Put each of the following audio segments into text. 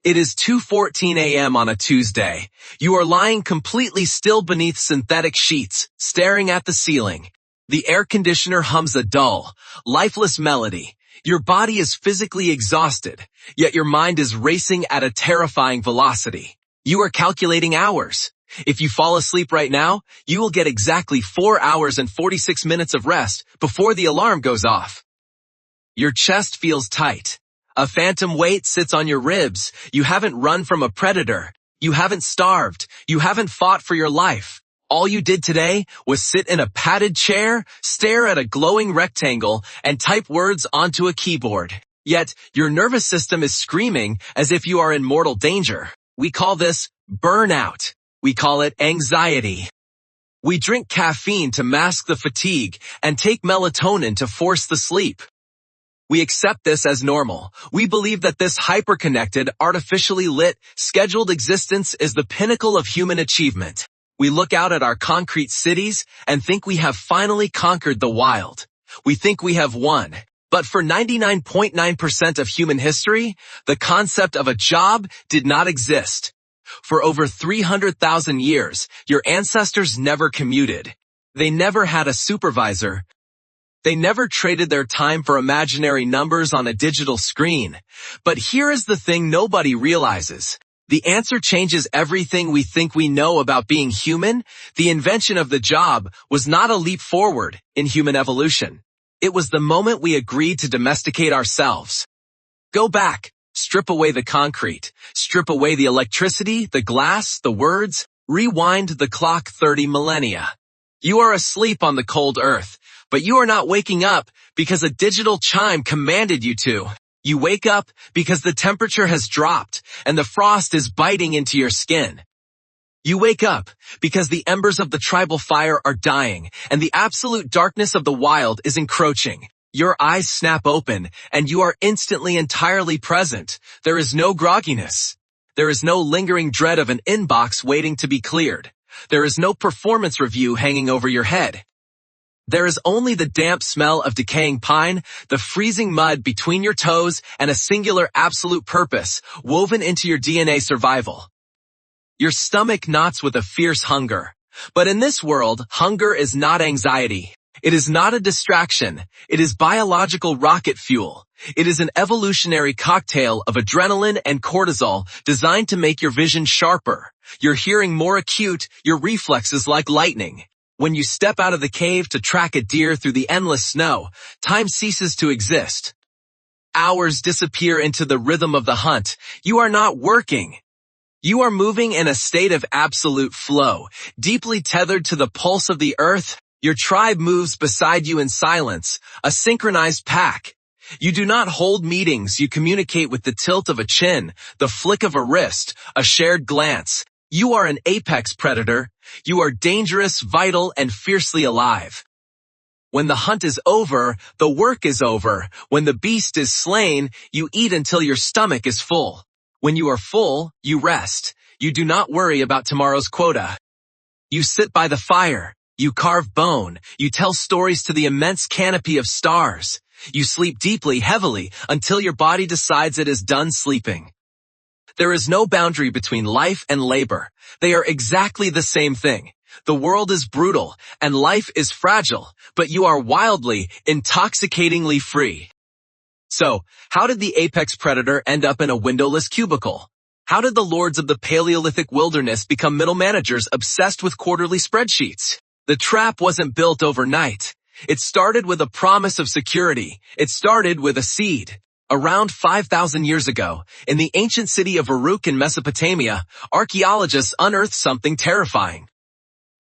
It is 2:14 a.m. on a Tuesday. You are lying completely still beneath synthetic sheets, staring at the ceiling. The air conditioner hums a dull, lifeless melody. Your body is physically exhausted, yet your mind is racing at a terrifying velocity. You are calculating hours. If you fall asleep right now, you will get exactly 4 hours and 46 minutes of rest before the alarm goes off. Your chest feels tight. A phantom weight sits on your ribs. You haven't run from a predator. You haven't starved. You haven't fought for your life. All you did today was sit in a padded chair, stare at a glowing rectangle, and type words onto a keyboard. Yet, your nervous system is screaming as if you are in mortal danger. We call this burnout. We call it anxiety. We drink caffeine to mask the fatigue and take melatonin to force the sleep. We accept this as normal. We believe that this hyper-connected, artificially lit, scheduled existence is the pinnacle of human achievement. We look out at our concrete cities and think we have finally conquered the wild. We think we have won. But for 99.9% of human history, the concept of a job did not exist. For over 300,000 years, your ancestors never commuted. They never had a supervisor. They never traded their time for imaginary numbers on a digital screen. But here is the thing nobody realizes. The answer changes everything we think we know about being human. The invention of the job was not a leap forward in human evolution. It was the moment we agreed to domesticate ourselves. Go back, strip away the concrete, strip away the electricity, the glass, the words, rewind the clock 30 millennia. You are asleep on the cold earth. But you are not waking up because a digital chime commanded you to. You wake up because the temperature has dropped and the frost is biting into your skin. You wake up because the embers of the tribal fire are dying and the absolute darkness of the wild is encroaching. Your eyes snap open and you are instantly entirely present. There is no grogginess. There is no lingering dread of an inbox waiting to be cleared. There is no performance review hanging over your head. There is only the damp smell of decaying pine, the freezing mud between your toes, and a singular absolute purpose woven into your DNA survival. Your stomach knots with a fierce hunger. But in this world, hunger is not anxiety. It is not a distraction. It is biological rocket fuel. It is an evolutionary cocktail of adrenaline and cortisol designed to make your vision sharper, your hearing more acute, your reflexes like lightning. When you step out of the cave to track a deer through the endless snow, time ceases to exist. Hours disappear into the rhythm of the hunt. You are not working. You are moving in a state of absolute flow, deeply tethered to the pulse of the earth. Your tribe moves beside you in silence, a synchronized pack. You do not hold meetings. You communicate with the tilt of a chin, the flick of a wrist, a shared glance. You are an apex predator. You are dangerous, vital, and fiercely alive. When the hunt is over, the work is over. When the beast is slain, you eat until your stomach is full. When you are full, you rest. You do not worry about tomorrow's quota. You sit by the fire. You carve bone. You tell stories to the immense canopy of stars. You sleep deeply, heavily, until your body decides it is done sleeping. There is no boundary between life and labor. They are exactly the same thing. The world is brutal, and life is fragile, but you are wildly, intoxicatingly free. So, how did the apex predator end up in a windowless cubicle? How did the lords of the Paleolithic wilderness become middle managers obsessed with quarterly spreadsheets? The trap wasn't built overnight. It started with a promise of security. It started with a seed. Around 5,000 years ago, in the ancient city of Uruk in Mesopotamia, archaeologists unearthed something terrifying.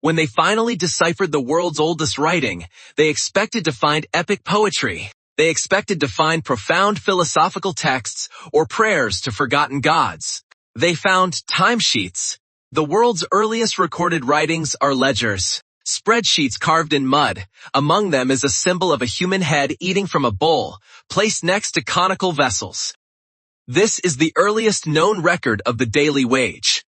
When they finally deciphered the world's oldest writing, they expected to find epic poetry. They expected to find profound philosophical texts or prayers to forgotten gods. They found timesheets. The world's earliest recorded writings are ledgers. Spreadsheets carved in mud. Among them is a symbol of a human head eating from a bowl, placed next to conical vessels. This is the earliest known record of the daily wage.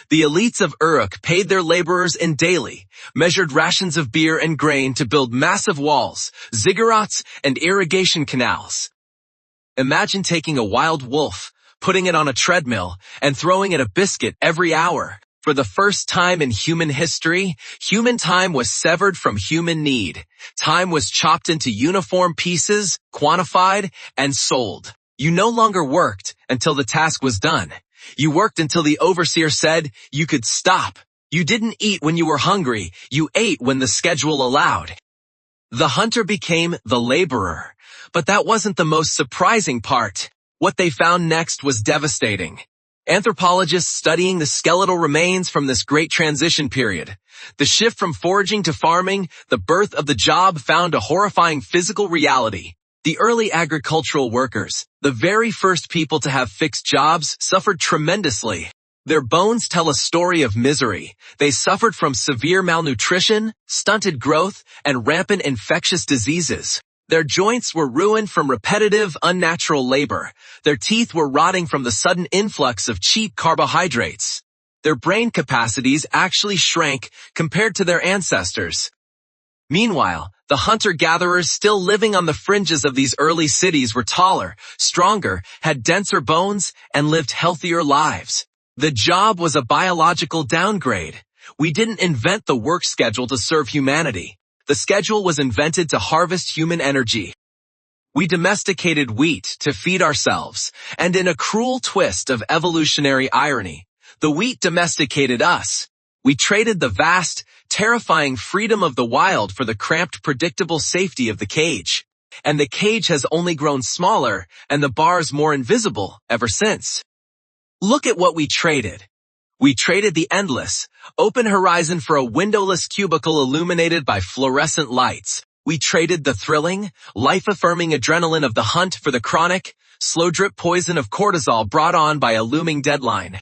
The elites of Uruk paid their laborers in daily, measured rations of beer and grain to build massive walls, ziggurats, and irrigation canals. Imagine taking a wild wolf, putting it on a treadmill, and throwing it a biscuit every hour. For the first time in human history, human time was severed from human need. Time was chopped into uniform pieces, quantified, and sold. You no longer worked until the task was done. You worked until the overseer said you could stop. You didn't eat when you were hungry. You ate when the schedule allowed. The hunter became the laborer. But that wasn't the most surprising part. What they found next was devastating. Anthropologists studying the skeletal remains from this great transition period. The shift from foraging to farming, the birth of the job found a horrifying physical reality. The early agricultural workers, the very first people to have fixed jobs, suffered tremendously. Their bones tell a story of misery. They suffered from severe malnutrition, stunted growth, and rampant infectious diseases. Their joints were ruined from repetitive, unnatural labor. Their teeth were rotting from the sudden influx of cheap carbohydrates. Their brain capacities actually shrank compared to their ancestors. Meanwhile, the hunter-gatherers still living on the fringes of these early cities were taller, stronger, had denser bones, and lived healthier lives. The job was a biological downgrade. We didn't invent the work schedule to serve humanity. The schedule was invented to harvest human energy. We domesticated wheat to feed ourselves, and in a cruel twist of evolutionary irony, the wheat domesticated us. We traded the vast, terrifying freedom of the wild for the cramped, predictable safety of the cage. And the cage has only grown smaller and the bars more invisible ever since. Look at what we traded. We traded the endless, open horizon for a windowless cubicle illuminated by fluorescent lights. We traded the thrilling, life-affirming adrenaline of the hunt for the chronic, slow-drip poison of cortisol brought on by a looming deadline.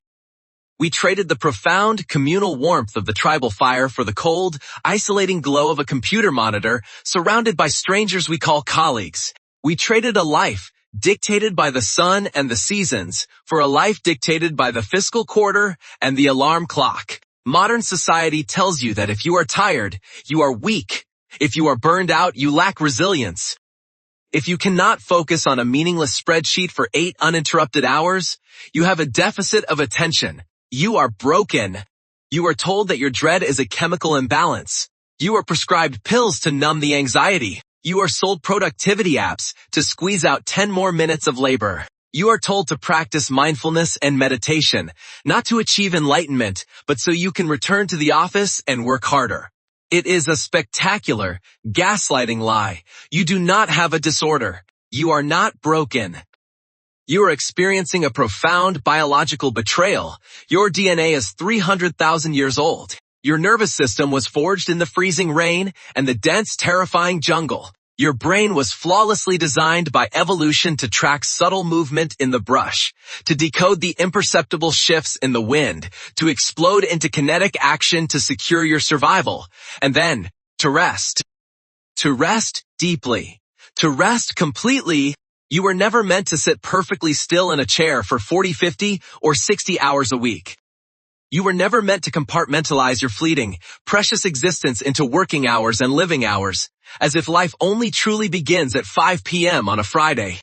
We traded the profound, communal warmth of the tribal fire for the cold, isolating glow of a computer monitor surrounded by strangers we call colleagues. We traded a life dictated by the sun and the seasons for a life dictated by the fiscal quarter and the alarm clock. Modern society tells you that if you are tired, you are weak. If you are burned out, you lack resilience. If you cannot focus on a meaningless spreadsheet for 8 uninterrupted hours, you have a deficit of attention. You are broken. You are told that your dread is a chemical imbalance. You are prescribed pills to numb the anxiety. You are sold productivity apps to squeeze out 10 more minutes of labor. You are told to practice mindfulness and meditation, not to achieve enlightenment, but so you can return to the office and work harder. It is a spectacular, gaslighting lie. You do not have a disorder. You are not broken. You are experiencing a profound biological betrayal. Your DNA is 300,000 years old. Your nervous system was forged in the freezing rain and the dense, terrifying jungle. Your brain was flawlessly designed by evolution to track subtle movement in the brush, to decode the imperceptible shifts in the wind, to explode into kinetic action to secure your survival, and then to rest. To rest deeply. To rest completely. You were never meant to sit perfectly still in a chair for 40, 50, or 60 hours a week. You were never meant to compartmentalize your fleeting, precious existence into working hours and living hours, as if life only truly begins at 5 p.m. on a Friday.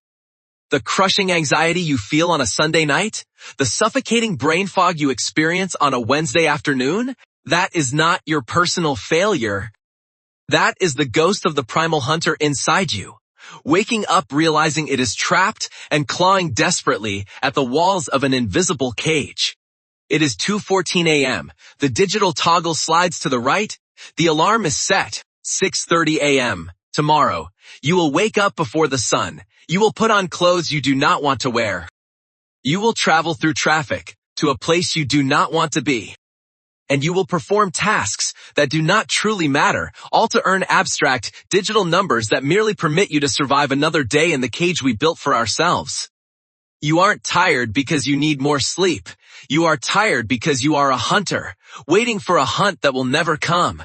The crushing anxiety you feel on a Sunday night, the suffocating brain fog you experience on a Wednesday afternoon, that is not your personal failure. That is the ghost of the primal hunter inside you, waking up realizing it is trapped and clawing desperately at the walls of an invisible cage. It is 2:14 a.m. The digital toggle slides to the right. The alarm is set. 6:30 a.m. Tomorrow, you will wake up before the sun. You will put on clothes you do not want to wear. You will travel through traffic to a place you do not want to be. And you will perform tasks that do not truly matter, all to earn abstract, digital numbers that merely permit you to survive another day in the cage we built for ourselves. You aren't tired because you need more sleep. You are tired because you are a hunter, waiting for a hunt that will never come.